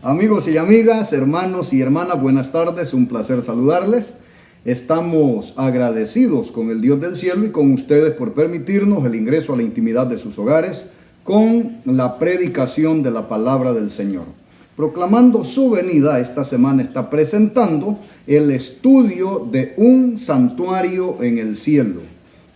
Amigos y amigas, hermanos y hermanas, buenas tardes, un placer saludarles. Estamos agradecidos con el Dios del cielo y con ustedes por permitirnos el ingreso a la intimidad de sus hogares con la predicación de la palabra del Señor. Proclamando su venida, esta semana está presentando el estudio de un santuario en el cielo.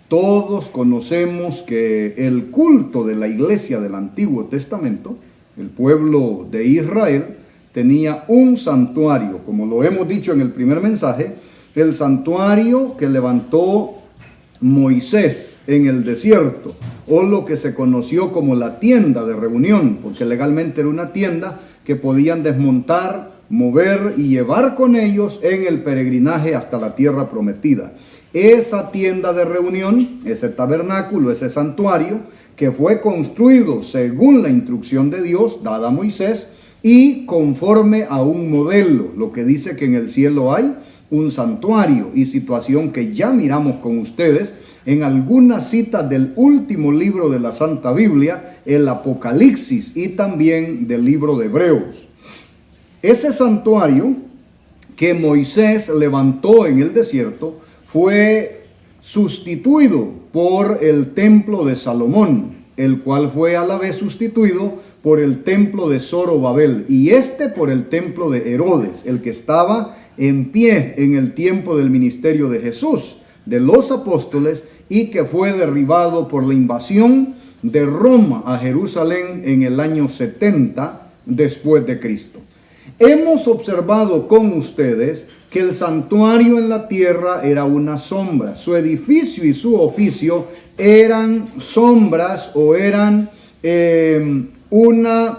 Todos conocemos que el culto de la iglesia del Antiguo Testamento, el pueblo de Israel, tenía un santuario, como lo hemos dicho en el primer mensaje, el santuario que levantó Moisés en el desierto, o lo que se conoció como la tienda de reunión, porque legalmente era una tienda que podían desmontar, mover y llevar con ellos en el peregrinaje hasta la tierra prometida. Esa tienda de reunión, ese tabernáculo, ese santuario, que fue construido según la instrucción de Dios dada a Moisés y conforme a un modelo, lo que dice que en el cielo hay un santuario, y situación que ya miramos con ustedes en algunas citas del último libro de la Santa Biblia, el Apocalipsis, y también del libro de Hebreos. Ese santuario que Moisés levantó en el desierto fue sustituido por el templo de Salomón, el cual fue a la vez sustituido por el templo de Zorobabel, y por el templo de Herodes, el que estaba en pie en el tiempo del ministerio de Jesús, de los apóstoles, y que fue derribado por la invasión de Roma a Jerusalén en el año 70 después de Cristo. Hemos observado con ustedes que el santuario en la tierra era una sombra. Su edificio y su oficio eran sombras o eran una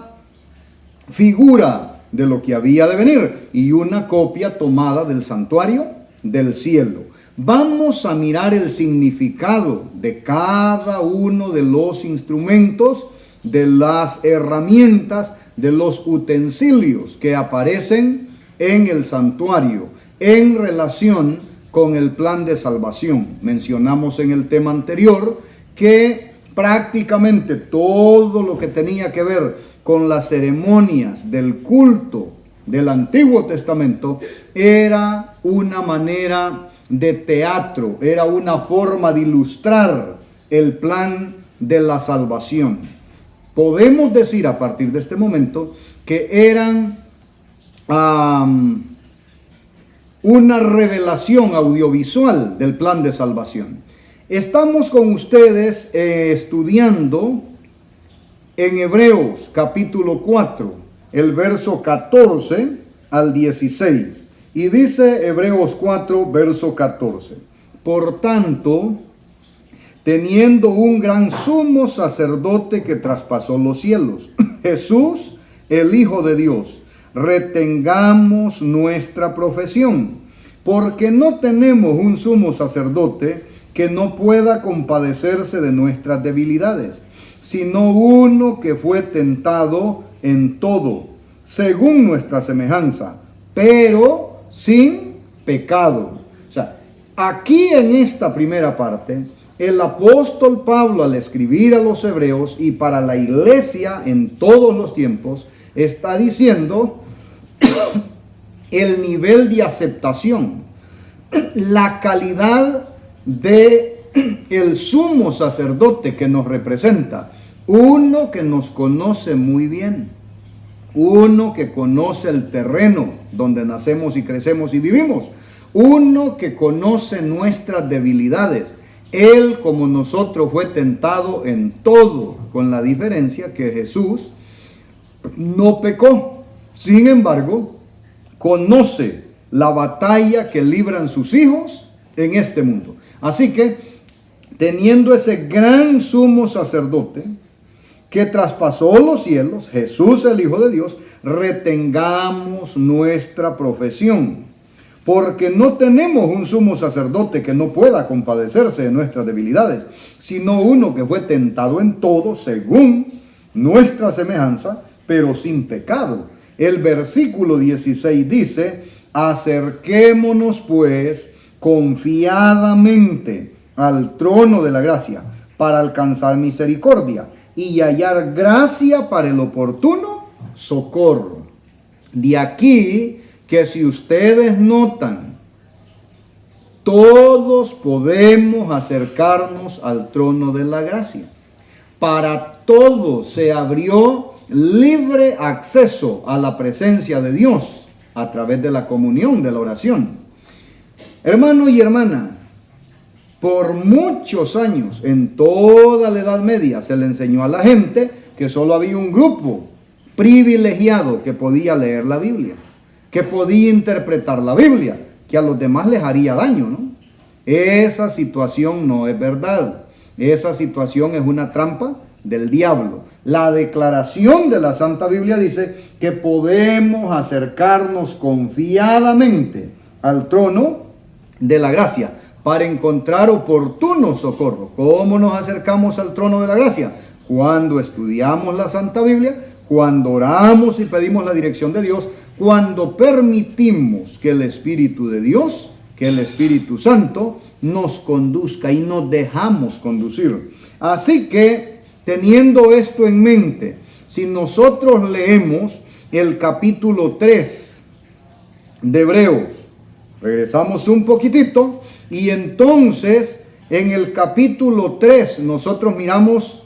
figura de lo que había de venir y una copia tomada del santuario del cielo. Vamos a mirar el significado de cada uno de los instrumentos, de las herramientas, de los utensilios que aparecen en el santuario en relación con el plan de salvación. Mencionamos en el tema anterior que prácticamente todo lo que tenía que ver con las ceremonias del culto del Antiguo Testamento era una manera de teatro, era una forma de ilustrar el plan de la salvación. Podemos decir a partir de este momento que eran una revelación audiovisual del plan de salvación. Estamos con ustedes estudiando en Hebreos capítulo 4, el verso 14 al 16. Y dice Hebreos 4, verso 14. Por tanto, teniendo un gran sumo sacerdote que traspasó los cielos, Jesús, el Hijo de Dios, retengamos nuestra profesión, porque no tenemos un sumo sacerdote que no pueda compadecerse de nuestras debilidades, sino uno que fue tentado en todo, según nuestra semejanza, pero sin pecado. O sea, aquí en esta primera parte, el apóstol Pablo, al escribir a los hebreos y para la iglesia en todos los tiempos, está diciendo el nivel de aceptación, la calidad de el sumo sacerdote que nos representa, uno que nos conoce muy bien, uno que conoce el terreno donde nacemos y crecemos y vivimos, uno que conoce nuestras debilidades. Él, como nosotros, fue tentado en todo, con la diferencia que Jesús no pecó. Sin embargo, conoce la batalla que libran sus hijos en este mundo. Así que, teniendo ese gran sumo sacerdote que traspasó los cielos, Jesús el Hijo de Dios, retengamos nuestra profesión. Porque no tenemos un sumo sacerdote que no pueda compadecerse de nuestras debilidades, sino uno que fue tentado en todo según nuestra semejanza, pero sin pecado. El versículo 16 dice: acerquémonos pues confiadamente al trono de la gracia para alcanzar misericordia y hallar gracia para el oportuno socorro. De aquí que si ustedes notan, todos podemos acercarnos al trono de la gracia. Para todos se abrió libre acceso a la presencia de Dios a través de la comunión, de la oración. Hermano y hermana, por muchos años, en toda la Edad Media, se le enseñó a la gente que solo había un grupo privilegiado que podía leer la Biblia, que podía interpretar la Biblia, que a los demás les haría daño, ¿no? Esa situación no es verdad. Esa situación es una trampa del diablo. La declaración de la Santa Biblia dice que podemos acercarnos confiadamente al trono de la gracia para encontrar oportuno socorro. ¿Cómo nos acercamos al trono de la gracia? Cuando estudiamos la Santa Biblia, cuando oramos y pedimos la dirección de Dios, cuando permitimos que el Espíritu de Dios, que el Espíritu Santo nos conduzca y nos dejamos conducir. Así que, teniendo esto en mente, si nosotros leemos el capítulo 3 de Hebreos, regresamos un poquitito y entonces en el capítulo 3 nosotros miramos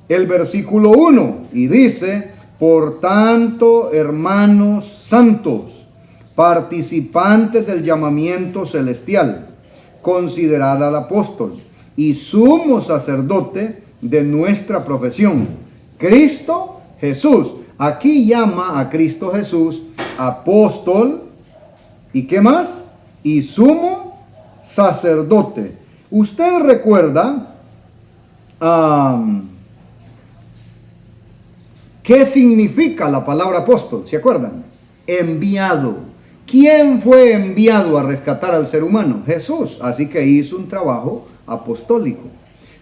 el versículo 1 y dice: por tanto, hermanos santos, participantes del llamamiento celestial, considerad al apóstol y sumo sacerdote de nuestra profesión, Cristo Jesús. Aquí llama a Cristo Jesús apóstol, ¿y qué más? Y sumo sacerdote. Usted recuerda ¿qué significa la palabra apóstol? ¿Se acuerdan? Enviado. ¿Quién fue enviado a rescatar al ser humano? Jesús. Así que hizo un trabajo apostólico.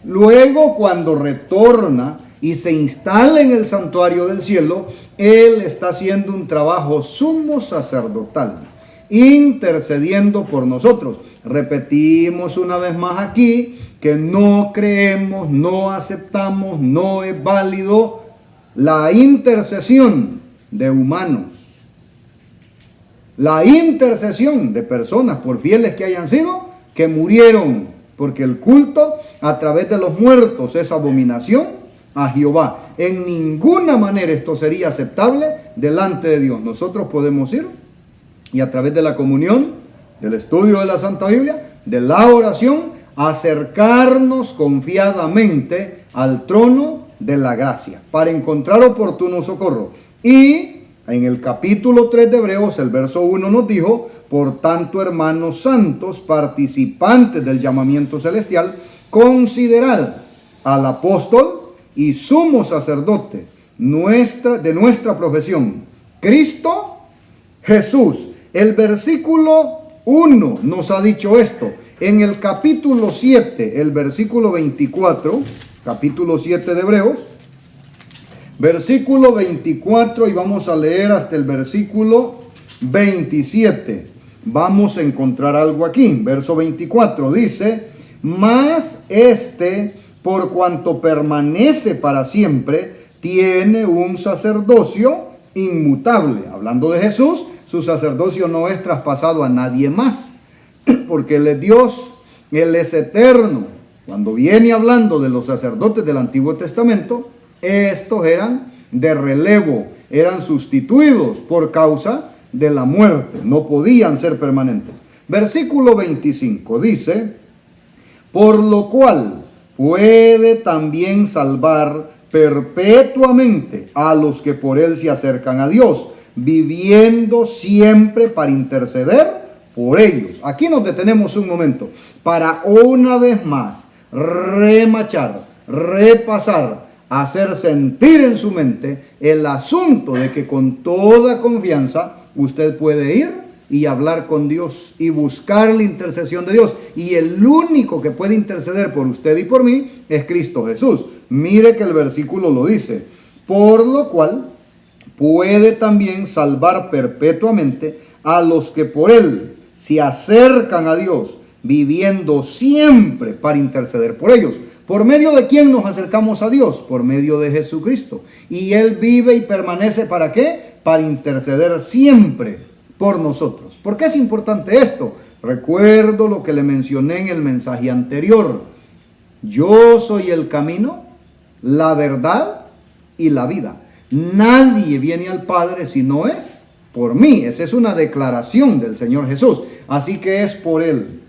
Luego, cuando retorna y se instala en el santuario del cielo, Él está haciendo un trabajo sumo sacerdotal, intercediendo por nosotros. Repetimos una vez más aquí que no creemos, no aceptamos, no es válido la intercesión de humanos, la intercesión de personas, por fieles que hayan sido, que murieron, porque el culto a través de los muertos es abominación a Jehová. En ninguna manera esto sería aceptable delante de Dios. Nosotros podemos ir y a través de la comunión, del estudio de la Santa Biblia, de la oración, acercarnos confiadamente al trono de la gracia para encontrar oportuno socorro. Y en el capítulo 3 de Hebreos, el verso 1 nos dijo: por tanto, hermanos santos, participantes del llamamiento celestial, considerad al apóstol y sumo sacerdote de nuestra profesión, Cristo Jesús. El versículo 1 nos ha dicho esto. En el capítulo 7, el versículo 24, capítulo 7 de Hebreos, versículo 24, y vamos a leer hasta el versículo 27. Vamos a encontrar algo aquí. Verso 24 dice: mas por cuanto permanece para siempre, tiene un sacerdocio inmutable. Hablando de Jesús, su sacerdocio no es traspasado a nadie más, porque Él es Dios, Él es eterno. Cuando viene hablando de los sacerdotes del Antiguo Testamento, estos eran de relevo, eran sustituidos por causa de la muerte, no podían ser permanentes. Versículo 25 dice: por lo cual puede también salvar perpetuamente a los que por Él se acercan a Dios, viviendo siempre para interceder por ellos. Aquí nos detenemos un momento para una vez más remachar, repasar, hacer sentir en su mente el asunto de que con toda confianza usted puede ir y hablar con Dios y buscar la intercesión de Dios. Y el único que puede interceder por usted y por mí es Cristo Jesús. Mire que el versículo lo dice: por lo cual puede también salvar perpetuamente a los que por Él se acercan a Dios, viviendo siempre para interceder por ellos. ¿Por medio de quién nos acercamos a Dios? Por medio de Jesucristo. Y Él vive y permanece, ¿para qué? Para interceder siempre por nosotros. ¿Por qué es importante esto? Recuerdo lo que le mencioné en el mensaje anterior. Yo soy el camino, la verdad y la vida. Nadie viene al Padre si no es por mí. Esa es una declaración del Señor Jesús. Así que es por Él,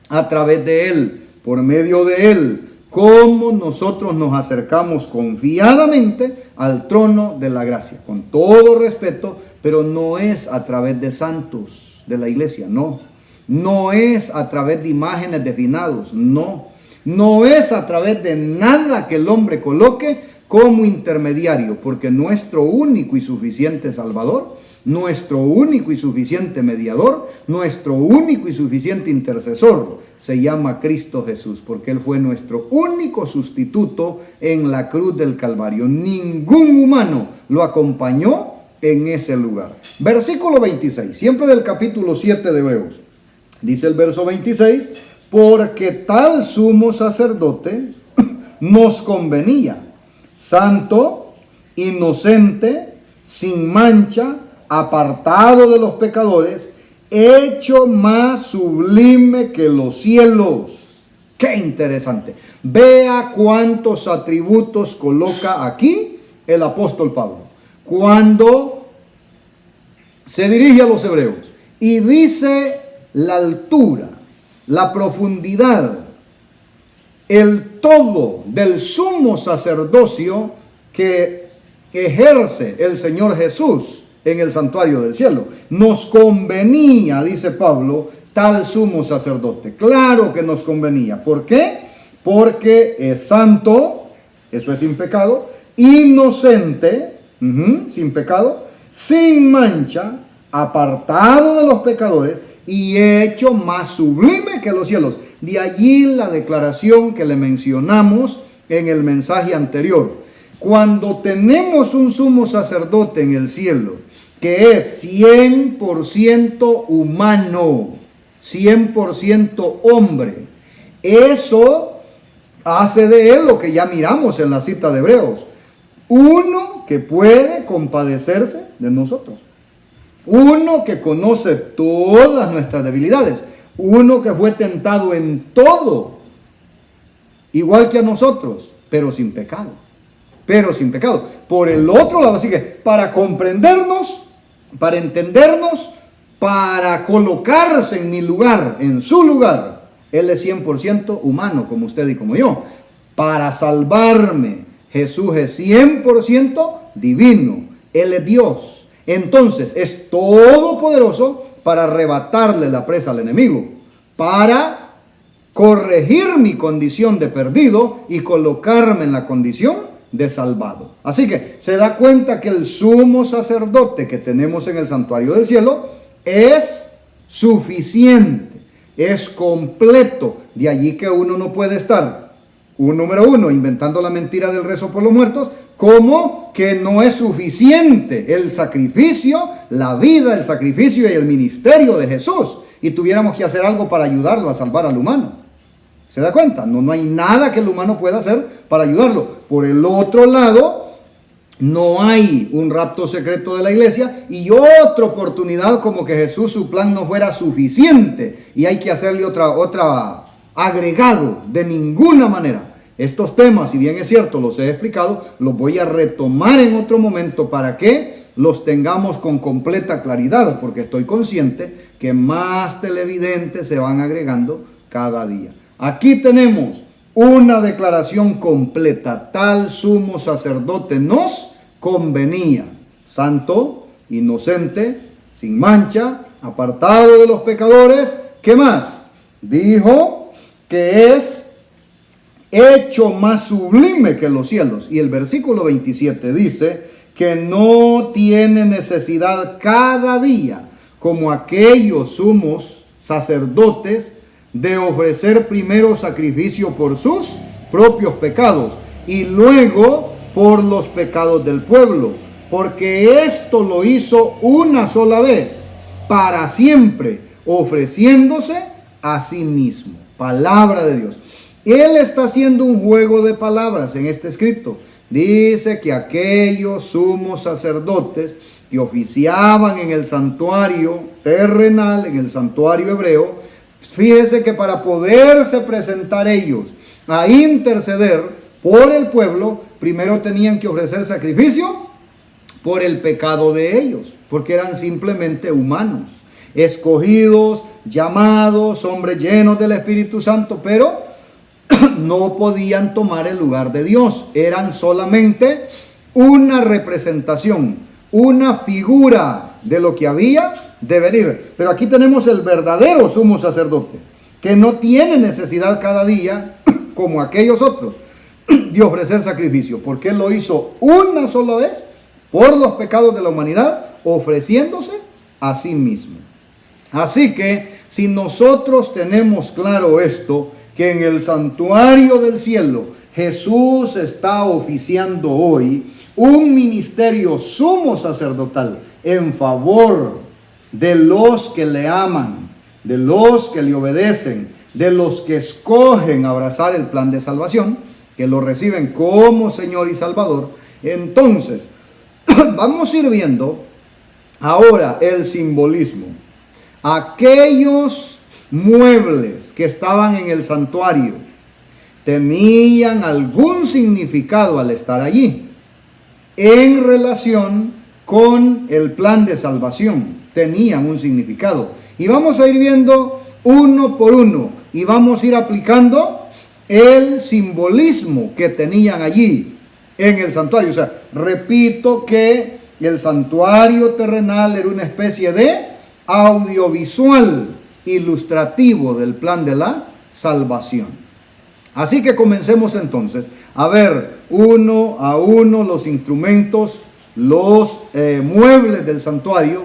a través de Él, por medio de Él, cómo nosotros nos acercamos confiadamente al trono de la gracia. Con todo respeto, pero no es a través de santos de la iglesia, no. No es a través de imágenes de finados, no. No es a través de nada que el hombre coloque como intermediario, porque nuestro único y suficiente Salvador, nuestro único y suficiente mediador, nuestro único y suficiente intercesor, se llama Cristo Jesús, porque Él fue nuestro único sustituto en la cruz del Calvario. Ningún humano lo acompañó en ese lugar. Versículo 26, siempre del capítulo 7 de Hebreos. Dice el verso 26, porque tal sumo sacerdote nos convenía, santo, inocente, sin mancha, apartado de los pecadores, hecho más sublime que los cielos. ¡Qué interesante! Vea cuántos atributos coloca aquí el apóstol Pablo cuando se dirige a los hebreos y dice la altura, la profundidad, el todo del sumo sacerdocio que ejerce el Señor Jesús en el santuario del cielo. Nos convenía, dice Pablo, tal sumo sacerdote. Claro que nos convenía. ¿Por qué? Porque es santo, eso es sin pecado, inocente, sin pecado, sin mancha, apartado de los pecadores y hecho más sublime que los cielos. De allí la declaración que le mencionamos en el mensaje anterior. Cuando tenemos un sumo sacerdote en el cielo, que es 100% humano, 100% hombre, eso hace de él lo que ya miramos en la cita de Hebreos, uno que puede compadecerse de nosotros, uno que conoce todas nuestras debilidades, uno que fue tentado en todo, igual que a nosotros, pero sin pecado. Por el otro lado, así que para comprendernos, para entendernos, para colocarse en mi lugar, en su lugar, Él es 100% humano, como usted y como yo. Para salvarme, Jesús es 100% divino. Él es Dios. Entonces, es todopoderoso para arrebatarle la presa al enemigo, para corregir mi condición de perdido y colocarme en la condición de salvado. Así que se da cuenta que el sumo sacerdote que tenemos en el santuario del cielo es suficiente, es completo. De allí que uno no puede estar, número uno, inventando la mentira del rezo por los muertos, como que no es suficiente el sacrificio, la vida, el sacrificio y el ministerio de Jesús, y tuviéramos que hacer algo para ayudarlo a salvar al humano. ¿Se da cuenta? No hay nada que el humano pueda hacer para ayudarlo. Por el otro lado, no hay un rapto secreto de la iglesia y otra oportunidad como que Jesús, su plan no fuera suficiente y hay que hacerle otra agregado. De ninguna manera. Estos temas, si bien es cierto, los he explicado, los voy a retomar en otro momento para que los tengamos con completa claridad, porque estoy consciente que más televidentes se van agregando cada día. Aquí tenemos una declaración completa. Tal sumo sacerdote nos convenía. Santo, inocente, sin mancha, apartado de los pecadores. ¿Qué más? Dijo que es hecho más sublime que los cielos. Y el versículo 27 dice que no tiene necesidad cada día, como aquellos sumos sacerdotes, de ofrecer primero sacrificio por sus propios pecados y luego por los pecados del pueblo, porque esto lo hizo una sola vez, para siempre, ofreciéndose a sí mismo. Palabra de Dios. Él está haciendo un juego de palabras en este escrito. Dice que aquellos sumos sacerdotes que oficiaban en el santuario terrenal, en el santuario hebreo, fíjese que para poderse presentar ellos a interceder por el pueblo, primero tenían que ofrecer sacrificio por el pecado de ellos, porque eran simplemente humanos, escogidos, llamados, hombres llenos del Espíritu Santo, pero no podían tomar el lugar de Dios. Eran solamente una representación, una figura de lo que había de venir. Pero aquí tenemos el verdadero sumo sacerdote, que no tiene necesidad cada día, como aquellos otros, de ofrecer sacrificio, porque Él lo hizo una sola vez por los pecados de la humanidad, ofreciéndose a sí mismo. Así que si nosotros tenemos claro esto, que en el santuario del cielo Jesús está oficiando hoy un ministerio sumo sacerdotal en favor de los que le aman, de los que le obedecen, de los que escogen abrazar el plan de salvación, que lo reciben como Señor y Salvador. Entonces, vamos a ir viendo ahora el simbolismo. Aquellos muebles que estaban en el santuario tenían algún significado al estar allí en relación con el plan de salvación. Tenían un significado, y vamos a ir viendo uno por uno y vamos a ir aplicando el simbolismo que tenían allí en el santuario. O sea, repito que el santuario terrenal era una especie de audiovisual ilustrativo del plan de la salvación. Así que comencemos entonces a ver uno a uno los instrumentos, los muebles del santuario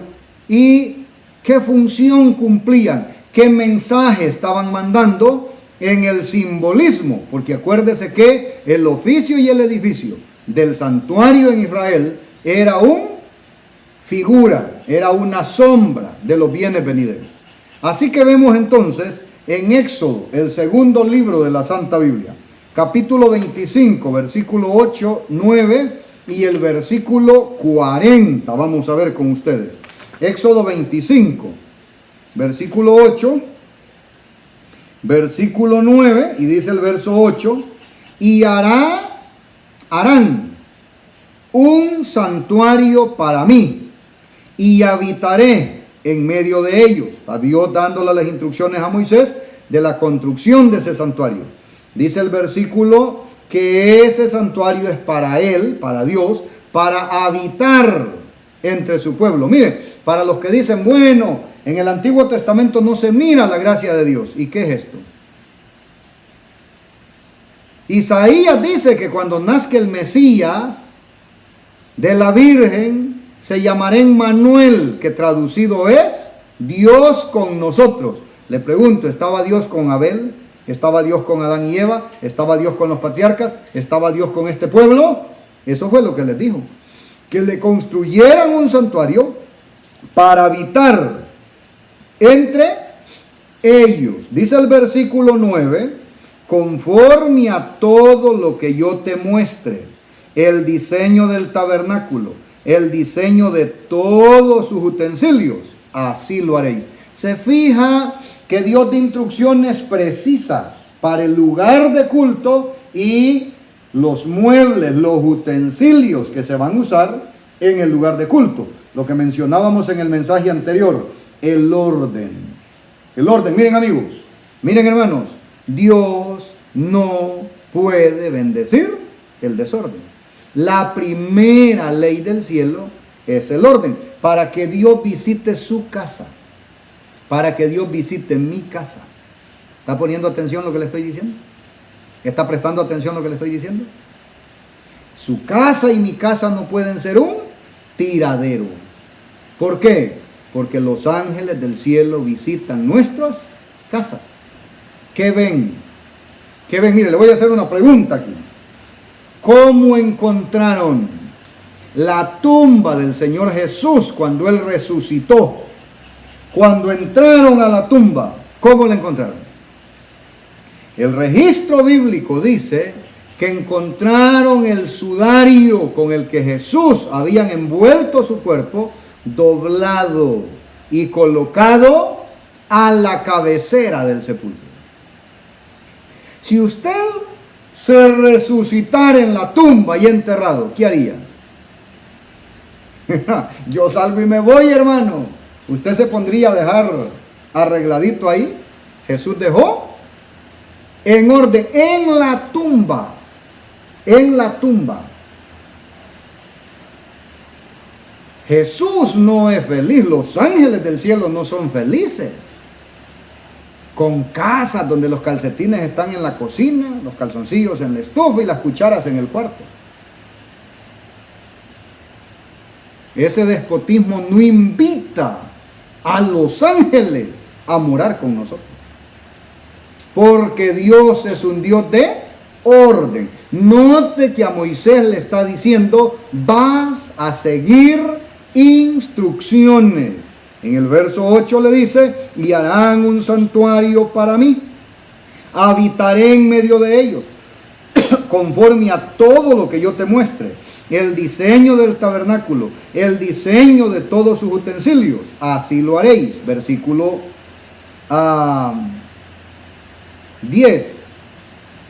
y qué función cumplían, qué mensaje estaban mandando en el simbolismo, porque acuérdese que el oficio y el edificio del santuario en Israel era una figura, era una sombra de los bienes venideros. Así que vemos entonces en Éxodo, el segundo libro de la Santa Biblia, capítulo 25, versículo 8, 9 y el versículo 40. Vamos a ver con ustedes. Éxodo 25, versículo 8, versículo 9, y dice el verso 8, y harán un santuario para mí, y habitaré en medio de ellos. A Dios dándole las instrucciones a Moisés de la construcción de ese santuario. Dice el versículo que ese santuario es para Él, para Dios, para habitar entre su pueblo. Mire, para los que dicen, bueno, en el Antiguo Testamento no se mira la gracia de Dios. ¿Y qué es esto? Isaías dice que cuando nazca el Mesías de la Virgen, se llamará Emmanuel, que traducido es Dios con nosotros. Le pregunto, ¿estaba Dios con Abel? ¿Estaba Dios con Adán y Eva? ¿Estaba Dios con los patriarcas? ¿Estaba Dios con este pueblo? Eso fue lo que les dijo. Que le construyeran un santuario para habitar entre ellos. Dice el versículo 9, conforme a todo lo que yo te muestre, el diseño del tabernáculo, el diseño de todos sus utensilios, así lo haréis. Se fija que Dios da instrucciones precisas para el lugar de culto y los muebles, los utensilios que se van a usar en el lugar de culto. Lo que mencionábamos en el mensaje anterior, el orden. El orden, miren amigos, miren hermanos, Dios no puede bendecir el desorden. La primera ley del cielo es el orden, para que Dios visite su casa, para que Dios visite mi casa. ¿Está poniendo atención a lo que le estoy diciendo? ¿Está prestando atención a lo que le estoy diciendo? Su casa y mi casa no pueden ser un tiradero. ¿Por qué? Porque los ángeles del cielo visitan nuestras casas. ¿Qué ven? ¿Qué ven? Mire, le voy a hacer una pregunta aquí. ¿Cómo encontraron la tumba del Señor Jesús cuando Él resucitó? Cuando entraron a la tumba, ¿cómo la encontraron? El registro bíblico dice que encontraron el sudario con el que Jesús habían envuelto su cuerpo, doblado y colocado a la cabecera del sepulcro. Si usted se resucitara en la tumba y enterrado, ¿qué haría? Yo salgo y me voy, hermano. ¿Usted se pondría a dejar arregladito ahí? Jesús dejó en orden, en la tumba. En la tumba. Jesús no es feliz. Los ángeles del cielo no son felices. Con casas donde los calcetines están en la cocina, los calzoncillos en la estufa y las cucharas en el cuarto. Ese despotismo no invita a los ángeles a morar con nosotros. Porque Dios es un Dios de orden. Note que a Moisés le está diciendo, vas a seguir instrucciones. En el verso 8 le dice, y harán un santuario para mí. Habitaré en medio de ellos, conforme a todo lo que yo te muestre. El diseño del tabernáculo, el diseño de todos sus utensilios, así lo haréis. Versículo 10.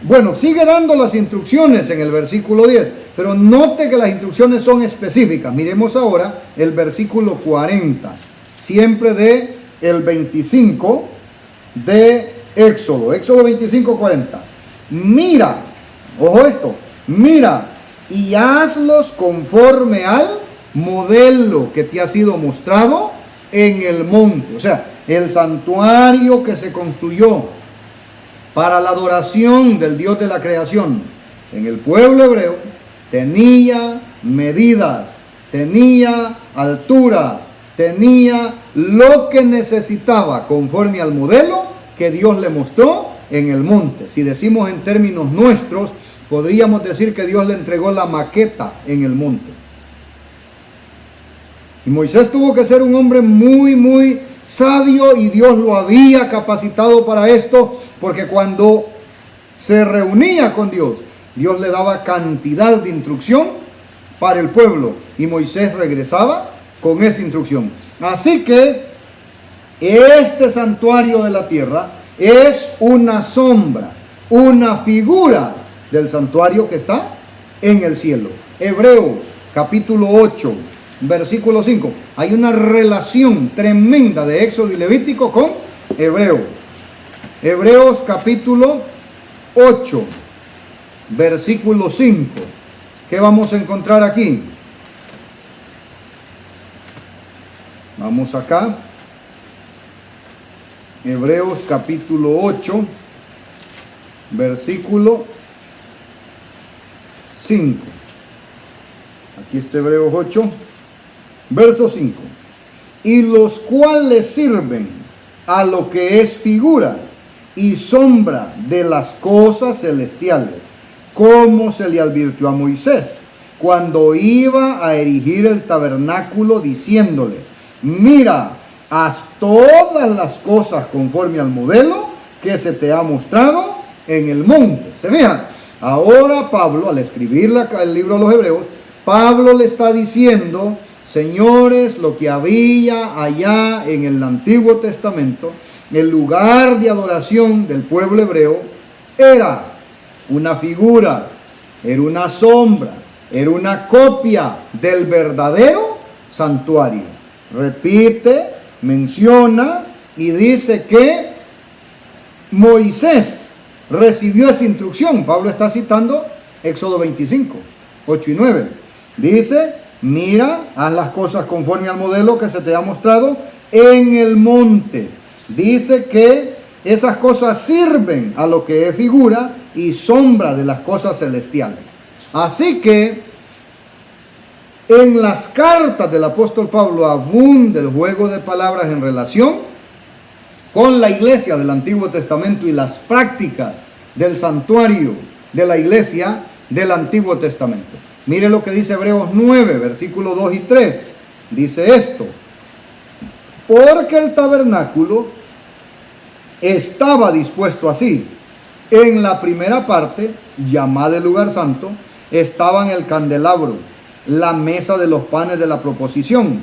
Bueno, sigue dando las instrucciones en el versículo 10, pero note que las instrucciones son específicas. Miremos ahora el versículo 40, siempre de el 25 de Éxodo. Éxodo 25, 40. Mira, ojo esto, mira, y hazlos conforme al modelo que te ha sido mostrado en el monte. O sea, el santuario que se construyó para la adoración del Dios de la creación en el pueblo hebreo tenía medidas, tenía altura, tenía lo que necesitaba conforme al modelo que Dios le mostró en el monte. Si decimos en términos nuestros, podríamos decir que Dios le entregó la maqueta en el monte. Y Moisés tuvo que ser un hombre muy sabio, y Dios lo había capacitado para esto, porque cuando se reunía con Dios, Dios le daba cantidad de instrucción para el pueblo, y Moisés regresaba con esa instrucción. Así que este santuario de la tierra es una sombra, una figura del santuario que está en el cielo. Hebreos capítulo 8, versículo 5. Hay una relación tremenda de Éxodo y Levítico con Hebreos. Hebreos capítulo 8, versículo 5. ¿Qué vamos a encontrar aquí? Vamos acá. Hebreos capítulo 8, versículo 5. Aquí está Hebreos 8, verso 5. Y los cuales sirven a lo que es figura y sombra de las cosas celestiales, como se le advirtió a Moisés cuando iba a erigir el tabernáculo, diciéndole, mira, haz todas las cosas conforme al modelo que se te ha mostrado en el monte. ¿Se vean? Ahora Pablo, al escribir el libro de los Hebreos, Pablo le está diciendo, señores, lo que había allá en el Antiguo Testamento, el lugar de adoración del pueblo hebreo, era una figura, era una sombra, era una copia del verdadero santuario. Repite, menciona y dice que Moisés recibió esa instrucción. Pablo está citando Éxodo 25, 8 y 9. Dice, mira, haz las cosas conforme al modelo que se te ha mostrado en el monte. Dice que esas cosas sirven a lo que es figura y sombra de las cosas celestiales. Así que en las cartas del apóstol Pablo abunda el juego de palabras en relación con la iglesia del Antiguo Testamento y las prácticas del santuario de la iglesia del Antiguo Testamento. Mire lo que dice Hebreos 9, versículos 2 y 3. Dice esto: porque el tabernáculo estaba dispuesto así, En la primera parte, llamada el lugar santo, estaban el candelabro, la mesa de los panes de la proposición.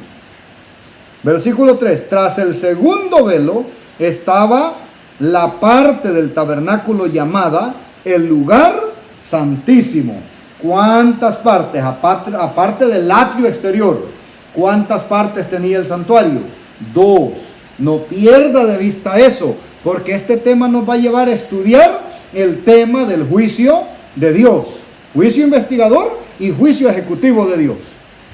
Versículo 3, tras el segundo velo estaba la parte del tabernáculo llamada el lugar santísimo. ¿Cuántas partes? Aparte del atrio exterior, ¿cuántas partes tenía el santuario? 2. No pierda de vista eso, porque este tema nos va a llevar a estudiar el tema del juicio de Dios. Juicio investigador y juicio ejecutivo de Dios.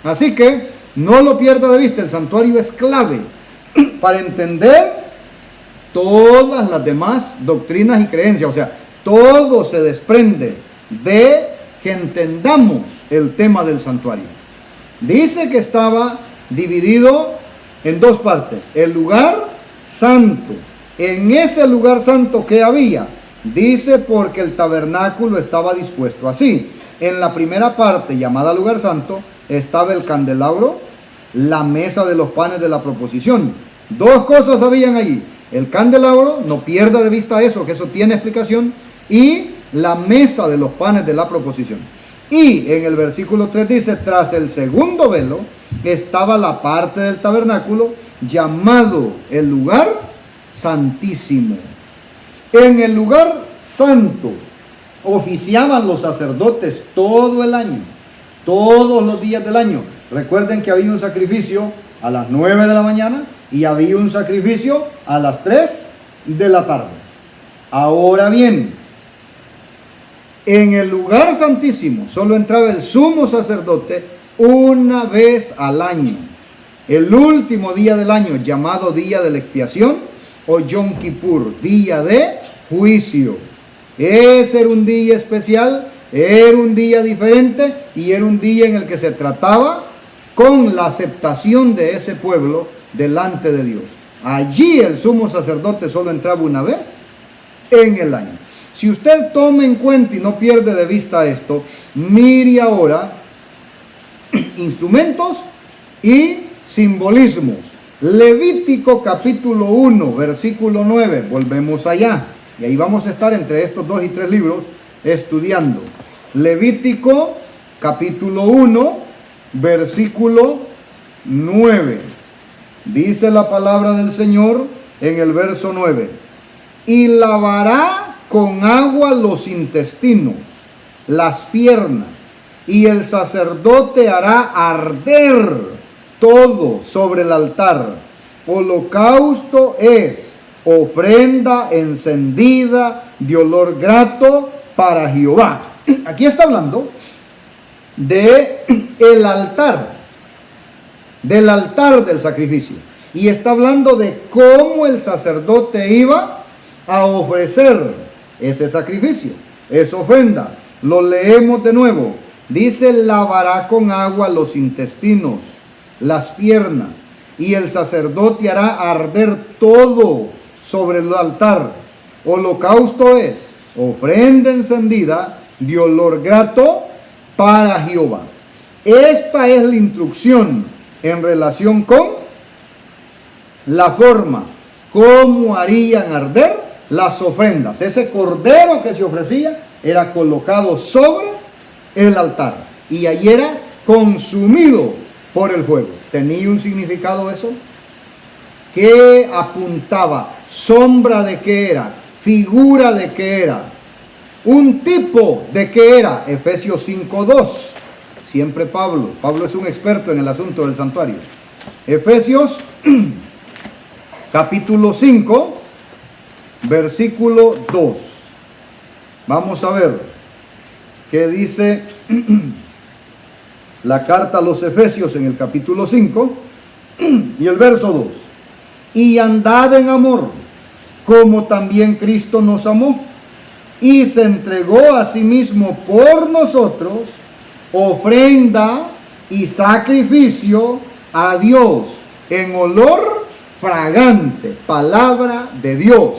Así que no lo pierda de vista, el santuario es clave para entender todas las demás doctrinas y creencias. O sea, todo se desprende de que entendamos el tema del santuario. Dice que estaba dividido en 2 partes. El lugar santo. En ese lugar santo, ¿qué había? Dice porque el tabernáculo estaba dispuesto así. En la primera parte, llamada lugar santo, estaba el candelabro, la mesa de los panes de la proposición. 2 cosas habían allí. El candelabro, no pierda de vista eso, que eso tiene explicación, y la mesa de los panes de la proposición. Y en el versículo 3 dice, tras el segundo velo estaba la parte del tabernáculo llamado el lugar santísimo. En el lugar santo oficiaban los sacerdotes todo el año, todos los días del año. Recuerden que había un sacrificio a las 9 de la mañana y había un sacrificio a las 3 de la tarde. Ahora bien, en el lugar santísimo solo entraba el sumo sacerdote una vez al año, el último día del año, llamado día de la expiación o Yom Kippur, día de juicio. Ese era un día especial, era un día diferente y era un día en el que se trataba con la aceptación de ese pueblo delante de Dios. Allí el sumo sacerdote solo entraba una vez en el año. Si usted toma en cuenta y no pierde de vista esto, mire ahora instrumentos y simbolismos. Levítico capítulo 1, versículo 9. Volvemos allá. Y ahí vamos a estar entre estos 2 y 3 libros estudiando. Levítico capítulo 1, versículo 9. Dice la palabra del Señor en el verso 9. Y lavará con agua los intestinos, las piernas, y el sacerdote hará arder todo sobre el altar. Holocausto es ofrenda encendida de olor grato para Jehová. Aquí está hablando de el altar, del altar del sacrificio, y está hablando de cómo el sacerdote iba a ofrecer ese sacrificio, esa ofrenda. Lo leemos de nuevo. Dice, lavará con agua los intestinos, las piernas, y el sacerdote hará arder todo sobre el altar. Holocausto es ofrenda encendida de olor grato para Jehová. Esta es la instrucción en relación con la forma, cómo harían arder las ofrendas. Ese cordero que se ofrecía era colocado sobre el altar y allí era consumido por el fuego. ¿Tenía un significado eso? ¿Qué apuntaba? ¿Sombra de qué era? ¿Figura de qué era? ¿Un tipo de qué era? Efesios 5:2. Siempre Pablo es un experto en el asunto del santuario. Efesios capítulo 5, versículo 2. Vamos a ver qué dice la carta a los Efesios en el capítulo 5 y el verso 2. Y andad en amor, como también Cristo nos amó, y se entregó a sí mismo por nosotros, ofrenda y sacrificio a Dios en olor fragante. Palabra de Dios.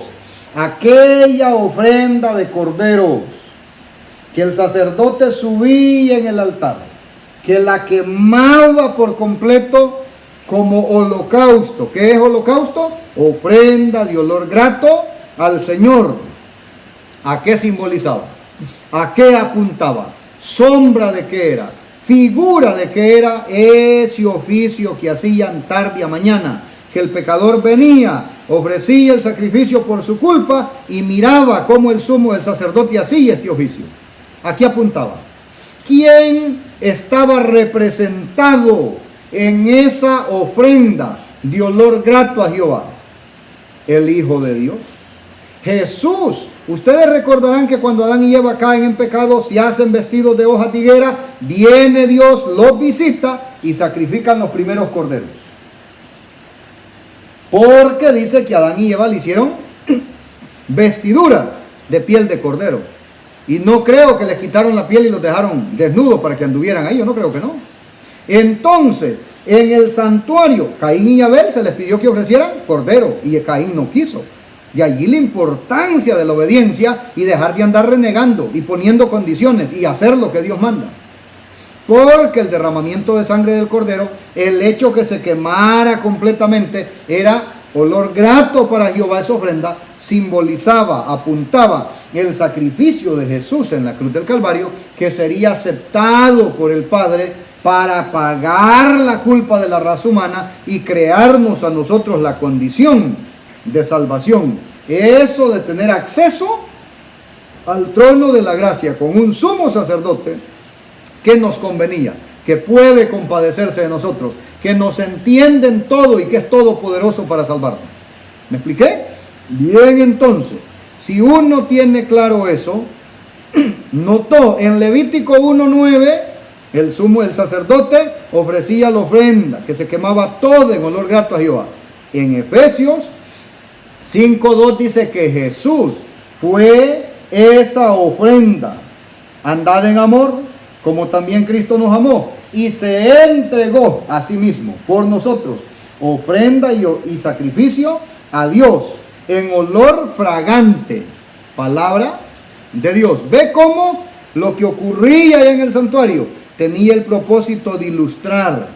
Aquella ofrenda de corderos que el sacerdote subía en el altar, que la quemaba por completo como holocausto. ¿Qué es holocausto? Ofrenda de olor grato al Señor. ¿A qué simbolizaba? ¿A qué apuntaba? ¿Sombra de qué era? ¿Figura de qué era? Ese oficio que hacían tarde a mañana, que el pecador venía, ofrecía el sacrificio por su culpa y miraba cómo el sacerdote hacía este oficio. ¿A qué apuntaba? ¿Quién estaba representado en esa ofrenda de olor grato a Jehová? El Hijo de Dios, Jesús. Ustedes recordarán que cuando Adán y Eva caen en pecado, se hacen vestidos de hoja de higuera, viene Dios, los visita y sacrifican los primeros corderos. Porque dice que Adán y Eva le hicieron vestiduras de piel de cordero. Y no creo que les quitaron la piel y los dejaron desnudos para que anduvieran ahí, yo no creo que no. Entonces, en el santuario, Caín y Abel se les pidió que ofrecieran cordero y Caín no quiso. De allí la importancia de la obediencia y dejar de andar renegando y poniendo condiciones y hacer lo que Dios manda. Porque el derramamiento de sangre del cordero, el hecho que se quemara completamente, era olor grato para Jehová. Esa ofrenda simbolizaba, apuntaba el sacrificio de Jesús en la cruz del Calvario, que sería aceptado por el Padre para pagar la culpa de la raza humana y crearnos a nosotros la condición de salvación. Eso de tener acceso al trono de la gracia con un sumo sacerdote que nos convenía, que puede compadecerse de nosotros, que nos entiende en todo y que es todopoderoso para salvarnos. ¿Me expliqué? Bien, entonces, si uno tiene claro eso, notó en Levítico 1:9, el sacerdote ofrecía la ofrenda que se quemaba todo en olor grato a Jehová. En Efesios 5:2 dice que Jesús fue esa ofrenda. Andad en amor, como también Cristo nos amó y se entregó a sí mismo por nosotros, ofrenda y sacrificio a Dios en olor fragante. Palabra de Dios. Ve cómo lo que ocurría allá en el santuario tenía el propósito de ilustrar,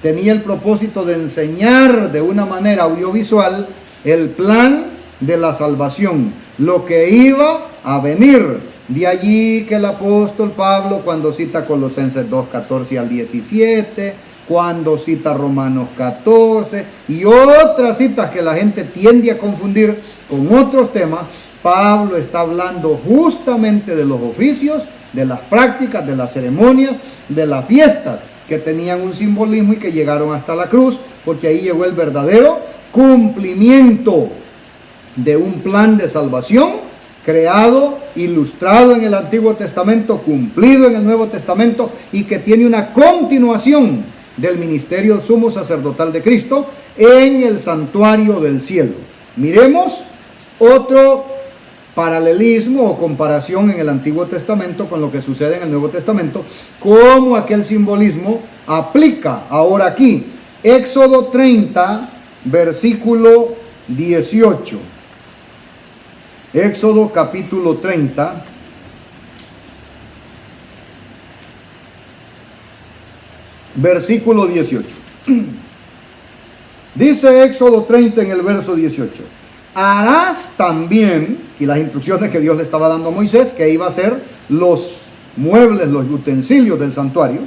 tenía el propósito de enseñar de una manera audiovisual el plan de la salvación, lo que iba a venir. De allí que el apóstol Pablo, cuando cita Colosenses 2:14 al 17, cuando cita Romanos 14 y otras citas que la gente tiende a confundir con otros temas, Pablo está hablando justamente de los oficios, de las prácticas, de las ceremonias, de las fiestas que tenían un simbolismo y que llegaron hasta la cruz, porque ahí llegó el verdadero cumplimiento de un plan de salvación creado, ilustrado en el Antiguo Testamento, cumplido en el Nuevo Testamento y que tiene una continuación del ministerio sumo sacerdotal de Cristo en el santuario del cielo. Miremos otro paralelismo o comparación en el Antiguo Testamento con lo que sucede en el Nuevo Testamento, cómo aquel simbolismo aplica ahora aquí. Éxodo 30, versículo 18. Éxodo capítulo 30, versículo 18. Dice Éxodo 30 en el verso 18: harás también, y las instrucciones que Dios le estaba dando a Moisés, que iba a hacer los muebles, los utensilios del santuario,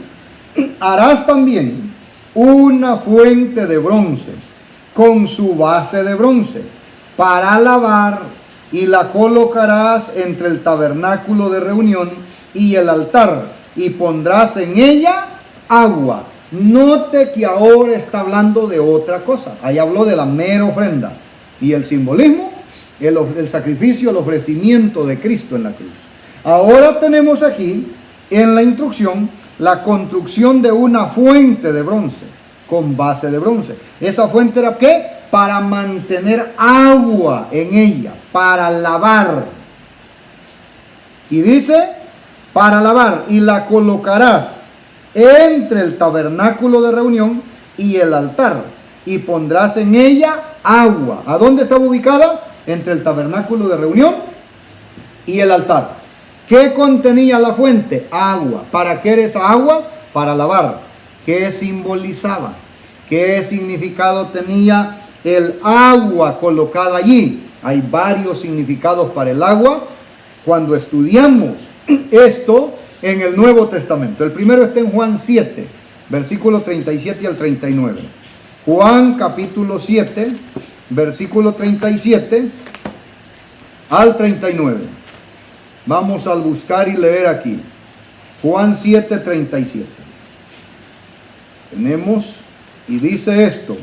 harás también una fuente de bronce con su base de bronce para lavar, y la colocarás entre el tabernáculo de reunión y el altar, y pondrás en ella agua. Note que ahora está hablando de otra cosa. Ahí habló de la mera ofrenda y el simbolismo, el sacrificio, el ofrecimiento de Cristo en la cruz. Ahora tenemos aquí en la instrucción la construcción de una fuente de bronce con base de bronce. ¿Esa fuente era qué? Para mantener agua en ella, para lavar. Y dice, para lavar, y la colocarás entre el tabernáculo de reunión y el altar, y pondrás en ella agua. ¿A dónde estaba ubicada? Entre el tabernáculo de reunión y el altar. ¿Qué contenía la fuente? Agua. ¿Para qué era esa agua? Para lavar. ¿Qué simbolizaba? ¿Qué significado tenía el agua colocada allí? Hay varios significados para el agua. cuando estudiamos esto en el Nuevo Testamento. El primero está en Juan 7, versículos 37 al 39. Juan capítulo 7, versículo 37 al 39. Vamos a buscar y leer aquí. Juan 7, 37. Tenemos, y dice esto,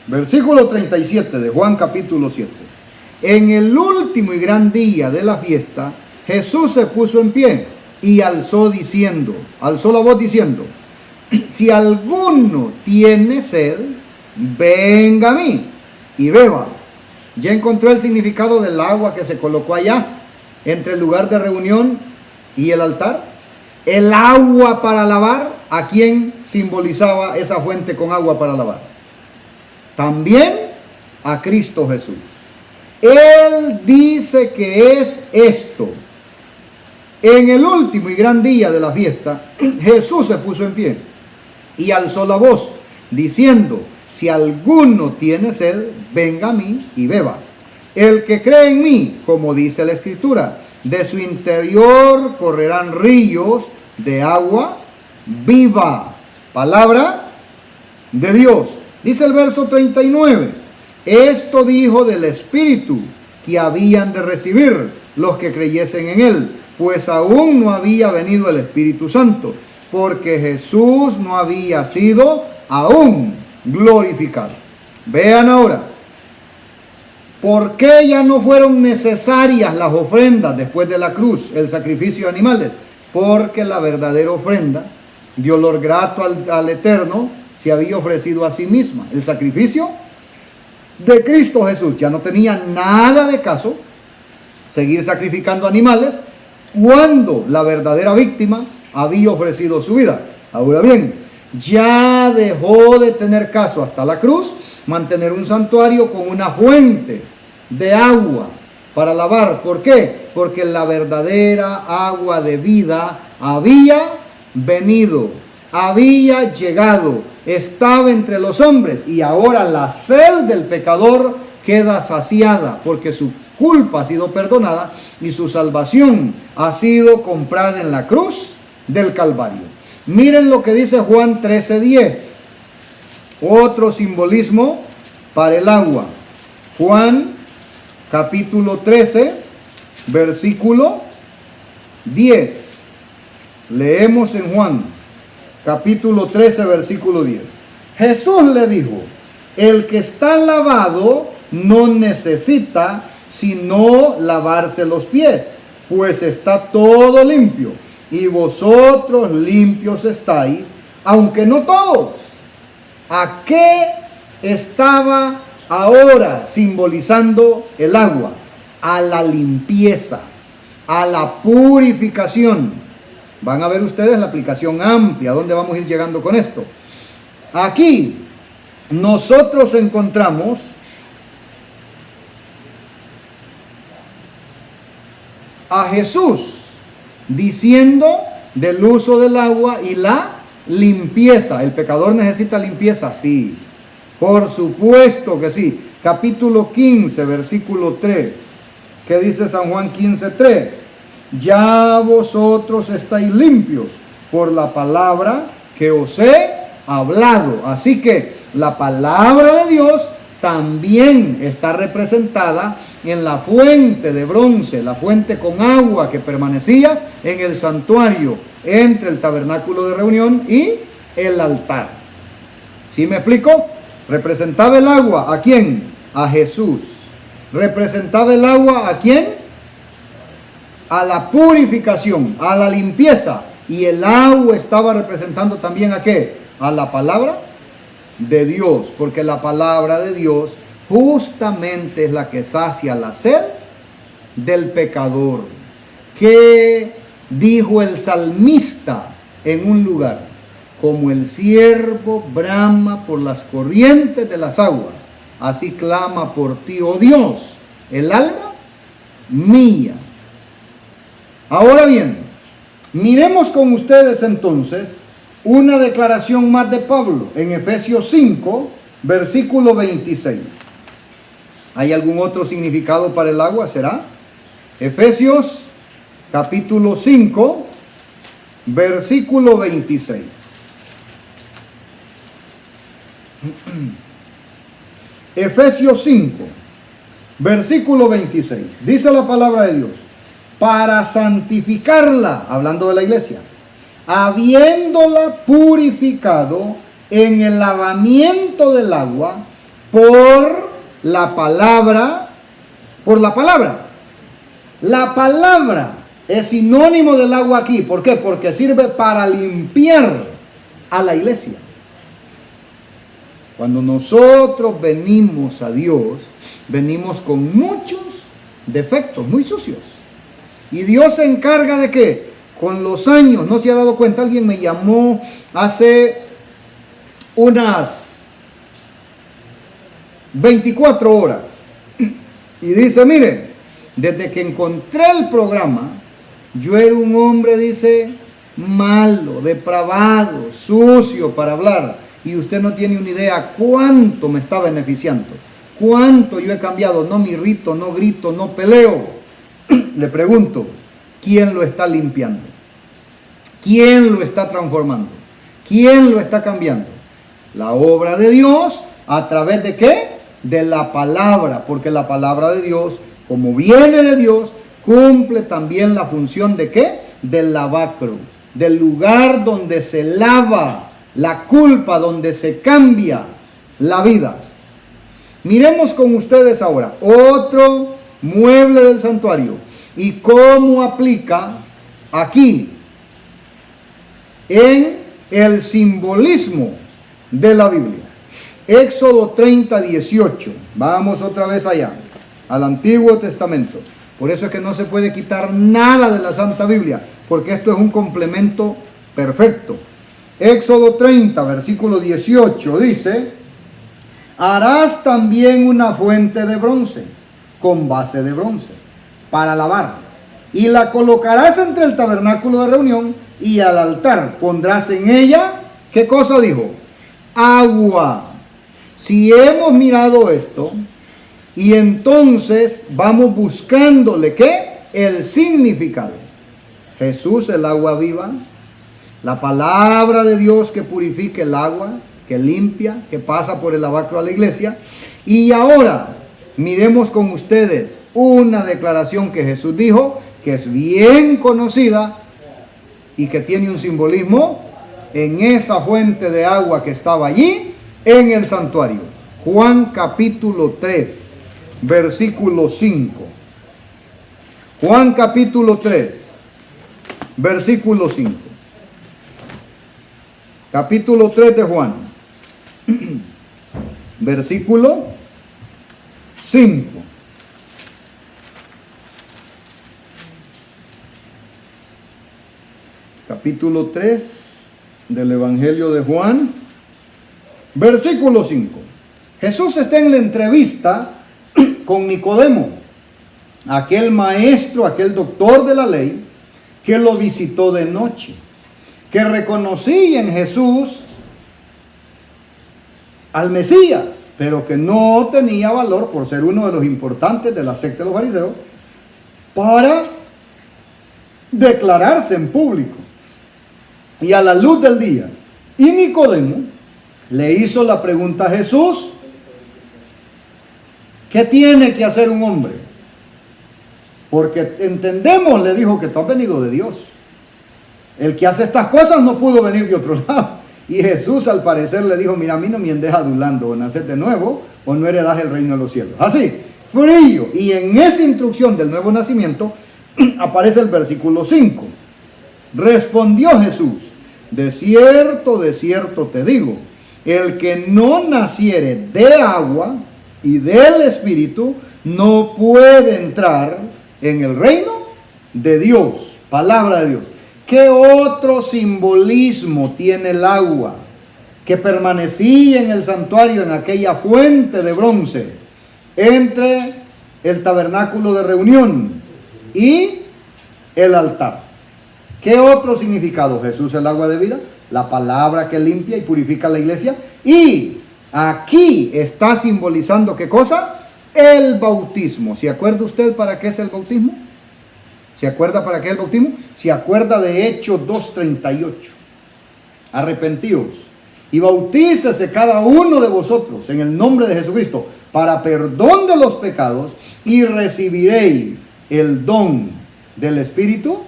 versículo 37 de Juan capítulo 7. En el último y gran día de la fiesta, Jesús se puso en pie y alzó la voz diciendo, si alguno tiene sed, venga a mí y beba. Ya encontró el significado del agua que se colocó allá, entre el lugar de reunión y el altar. El agua para lavar, ¿a quién simbolizaba esa fuente con agua para lavar? También a Cristo Jesús. Él dice que es esto. En el último y gran día de la fiesta, Jesús se puso en pie y alzó la voz, diciendo, si alguno tiene sed, venga a mí y beba. El que cree en mí, como dice la Escritura, de su interior correrán ríos de agua viva. Palabra de Dios. Dice el verso 39, esto dijo del Espíritu que habían de recibir los que creyesen en él, pues aún no había venido el Espíritu Santo, porque Jesús no había sido aún glorificado. Vean ahora, ¿por qué ya no fueron necesarias las ofrendas después de la cruz, el sacrificio de animales? Porque la verdadera ofrenda de olor grato al Eterno se había ofrecido a sí misma. El sacrificio de Cristo Jesús ya no tenía nada de caso seguir sacrificando animales cuando la verdadera víctima había ofrecido su vida. Ahora bien, ya dejó de tener caso hasta la cruz mantener un santuario con una fuente de agua para lavar. ¿Por qué? Porque la verdadera agua de vida había venido, había llegado, estaba entre los hombres, y ahora la sed del pecador queda saciada porque su culpa ha sido perdonada y su salvación ha sido comprada en la cruz del Calvario. Miren lo que dice Juan 13:10, otro simbolismo para el agua. Juan capítulo 13, versículo 10. Leemos en Juan capítulo 13, versículo 10. Jesús le dijo, el que está lavado no necesita sino lavarse los pies, pues está todo limpio, y vosotros limpios estáis, aunque no todos. ¿A qué estaba ahora simbolizando el agua? A la limpieza, a la purificación. Van a ver ustedes la aplicación amplia, ¿dónde vamos a ir llegando con esto? Aquí nosotros encontramos a Jesús diciendo del uso del agua y la limpieza. ¿El pecador necesita limpieza? Sí, por supuesto que sí. Capítulo 15, versículo 3. ¿Qué dice San Juan 15:3? Ya vosotros estáis limpios por la palabra que os he hablado. Así que la palabra de Dios también está representada en la fuente de bronce, la fuente con agua que permanecía en el santuario entre el tabernáculo de reunión y el altar. ¿Sí me explico? Representaba el agua, ¿a quién? A Jesús. Representaba el agua, ¿a quién? A la purificación, a la limpieza. Y el agua estaba representando también ¿a qué? A la palabra de Dios, porque la palabra de Dios justamente es la que sacia la sed del pecador. ¿Qué dijo el salmista en un lugar? Como el ciervo brama por las corrientes de las aguas, así clama por ti, oh Dios, el alma mía. Ahora bien, miremos con ustedes entonces una declaración más de Pablo en Efesios 5, versículo 26. ¿Hay algún otro significado para el agua? ¿Será? Efesios capítulo 5, versículo 26. Efesios 5, versículo 26. Dice la palabra de Dios: para santificarla, hablando de la iglesia, habiéndola purificado en el lavamiento del agua por la palabra. La palabra es sinónimo del agua aquí. ¿Por qué? Porque sirve para limpiar a la iglesia. Cuando nosotros venimos a Dios, venimos con muchos defectos, muy sucios. Y Dios se encarga de que con los años, no se ha dado cuenta, alguien me llamó hace unas 24 horas y dice: mire, desde que encontré el programa, yo era un hombre, dice, malo, depravado, sucio para hablar, y usted no tiene una idea cuánto me está beneficiando, cuánto yo he cambiado. No me irrito, no grito, no peleo. Le pregunto, ¿quién lo está limpiando? ¿Quién lo está transformando? ¿Quién lo está cambiando? La obra de Dios, ¿a través de qué? De la palabra, porque la palabra de Dios, como viene de Dios, cumple también la función de ¿qué? Del lavacro, del lugar donde se lava la culpa, donde se cambia la vida. Miremos con ustedes ahora otro mueble del santuario y cómo aplica aquí en el simbolismo de la Biblia. Éxodo 30, 18. Vamos otra vez allá, al Antiguo Testamento. Por eso es que no se puede quitar nada de la Santa Biblia, porque esto es un complemento perfecto. Éxodo 30, versículo 18 dice: harás también una fuente de bronce, con base de bronce, para lavar, y la colocarás entre el tabernáculo de reunión y al altar. Pondrás en ella, ¿qué cosa dijo? Agua. Si hemos mirado esto, y entonces vamos buscándole, ¿qué? El significado. Jesús, el agua viva, la palabra de Dios que purifica el agua, que limpia, que pasa por el lavacro a la iglesia. Y ahora miremos con ustedes una declaración que Jesús dijo, que es bien conocida y que tiene un simbolismo en esa fuente de agua que estaba allí en el santuario. Juan capítulo 3, versículo 5. Juan capítulo 3, versículo 5. Capítulo 3 de Juan, versículo 5. Capítulo 3 del Evangelio de Juan, versículo 5. Jesús está en la entrevista con Nicodemo, aquel maestro, aquel doctor de la ley, que lo visitó de noche, que reconocía en Jesús al Mesías, pero que no tenía valor por ser uno de los importantes de la secta de los fariseos para declararse en público y a la luz del día. Y Nicodemo le hizo la pregunta a Jesús: ¿qué tiene que hacer un hombre? Porque entendemos, le dijo, que tú has venido de Dios. El que hace estas cosas no pudo venir de otro lado. Y Jesús al parecer le dijo: mira, a mí no me andes adulando, o nacer de nuevo o no heredas el reino de los cielos. Así, frío. Y en esa instrucción del nuevo nacimiento aparece el versículo 5. Respondió Jesús: de cierto te digo, el que no naciere de agua y del Espíritu no puede entrar en el reino de Dios. Palabra de Dios. ¿Qué otro simbolismo tiene el agua que permanecía en el santuario, en aquella fuente de bronce, entre el tabernáculo de reunión y el altar? ¿Qué otro significado? Jesús, el agua de vida, la palabra que limpia y purifica la iglesia. Y aquí está simbolizando, ¿qué cosa? El bautismo. ¿Se acuerda usted para qué es el bautismo? ¿Se acuerda para qué es el bautismo? Se acuerda de Hechos 2:38. Arrepentíos y bautícese cada uno de vosotros en el nombre de Jesucristo para perdón de los pecados y recibiréis el don del Espíritu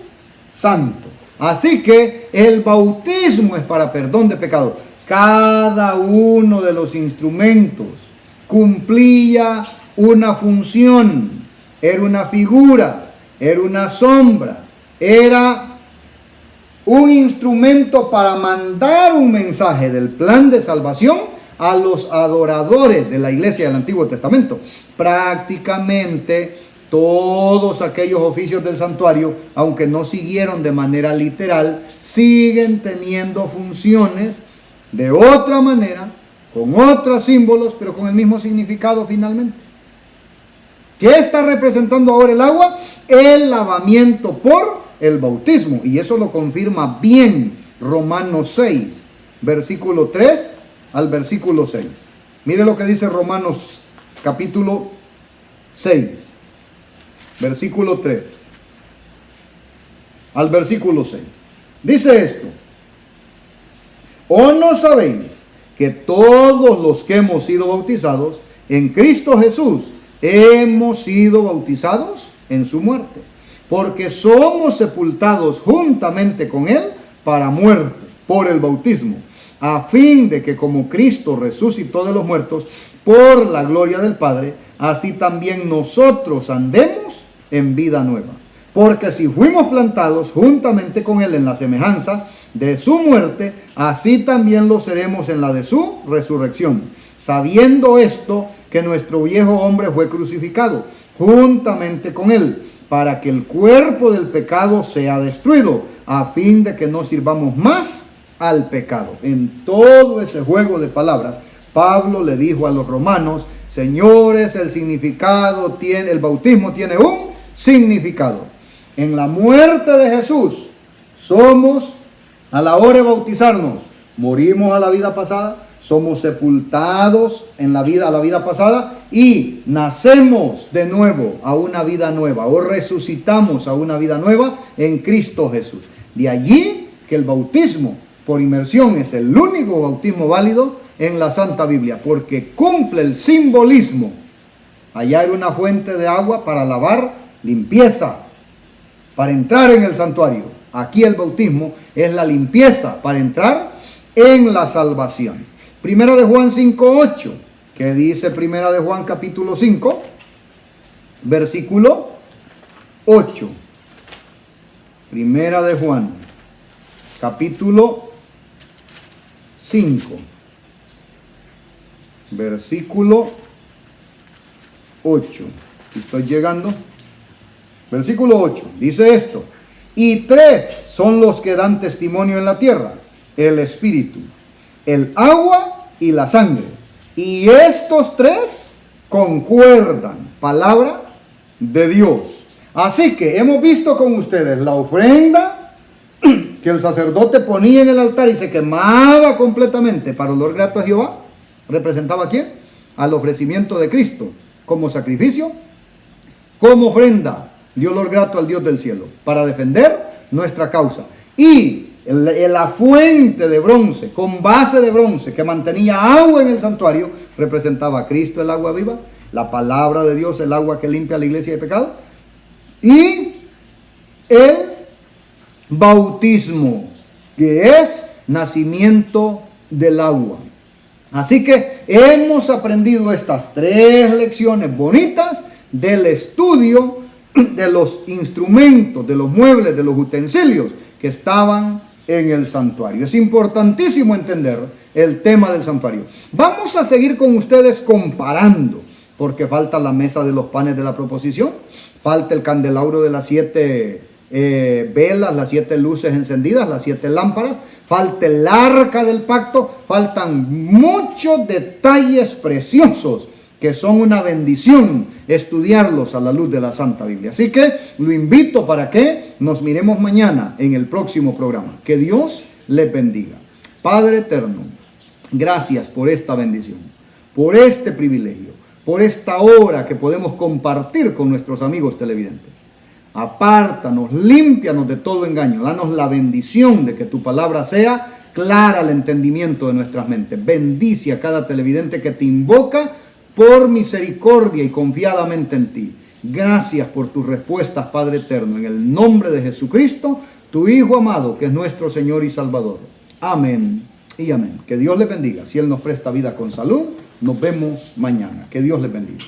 Santo. Así que el bautismo es para perdón de pecados. Cada uno de los instrumentos cumplía una función, era una figura, era una sombra, era un instrumento para mandar un mensaje del plan de salvación a los adoradores de la iglesia del Antiguo Testamento. Prácticamente todos aquellos oficios del santuario, aunque no siguieron de manera literal, siguen teniendo funciones de otra manera, con otros símbolos, pero con el mismo significado finalmente. ¿Qué está representando ahora el agua? El lavamiento por el bautismo. Y eso lo confirma bien Romanos 6, versículo 3 al versículo 6. Mire lo que dice Romanos capítulo 6, versículo 3 al versículo 6. Dice esto: ¿o no sabéis que todos los que hemos sido bautizados en Cristo Jesús hemos sido bautizados en su muerte? Porque somos sepultados juntamente con Él para muerte por el bautismo, a fin de que como Cristo resucitó de los muertos por la gloria del Padre, así también nosotros andemos en vida nueva. Porque si fuimos plantados juntamente con Él en la semejanza de su muerte, así también lo seremos en la de su resurrección. Sabiendo esto, que nuestro viejo hombre fue crucificado juntamente con Él, para que el cuerpo del pecado sea destruido, a fin de que no sirvamos más al pecado. En todo ese juego de palabras, Pablo le dijo a los romanos: señores, el bautismo tiene un significado. En la muerte de Jesús, somos, a la hora de bautizarnos, morimos a la vida pasada, somos sepultados a la vida pasada y nacemos de nuevo a una vida nueva, o resucitamos a una vida nueva en Cristo Jesús. De allí que el bautismo por inmersión es el único bautismo válido en la Santa Biblia, porque cumple el simbolismo. Allá era una fuente de agua para lavar, limpieza, para entrar en el santuario. Aquí el bautismo es la limpieza para entrar en la salvación. Primera de Juan 5:8, que dice Primera de Juan capítulo 5, versículo 8. Primera de Juan capítulo 5, versículo 8. Estoy llegando. Versículo 8, dice esto: y tres son los que dan testimonio en la tierra: el Espíritu, el agua y la sangre. Y estos tres concuerdan. Palabra de Dios. Así que hemos visto con ustedes la ofrenda que el sacerdote ponía en el altar y se quemaba completamente para olor grato a Jehová. ¿Representaba a quién? Al ofrecimiento de Cristo como sacrificio, como ofrenda de olor grato al Dios del cielo, para defender nuestra causa. Y la fuente de bronce, con base de bronce, que mantenía agua en el santuario, representaba a Cristo, el agua viva, la palabra de Dios, el agua que limpia a la iglesia de pecado, y el bautismo, que es nacimiento del agua. Así que hemos aprendido estas tres lecciones bonitas del estudio de los instrumentos, de los muebles, de los utensilios que estaban en el santuario. Es importantísimo entender el tema del santuario. Vamos a seguir con ustedes comparando, porque falta la mesa de los panes de la proposición, falta el candelabro de las 7 velas, las 7 luces encendidas, las 7 lámparas, falta el arca del pacto, faltan muchos detalles preciosos que son una bendición estudiarlos a la luz de la Santa Biblia. Así que lo invito para que nos miremos mañana en el próximo programa. Que Dios les bendiga. Padre eterno, gracias por esta bendición, por este privilegio, por esta hora que podemos compartir con nuestros amigos televidentes. Apártanos, límpianos de todo engaño. Danos la bendición de que tu palabra sea clara al entendimiento de nuestras mentes. Bendice a cada televidente que te invoca por misericordia y confiadamente en ti. Gracias por tus respuestas, Padre eterno, en el nombre de Jesucristo, tu Hijo amado, que es nuestro Señor y Salvador. Amén y amén. Que Dios les bendiga. Si Él nos presta vida con salud, nos vemos mañana. Que Dios les bendiga.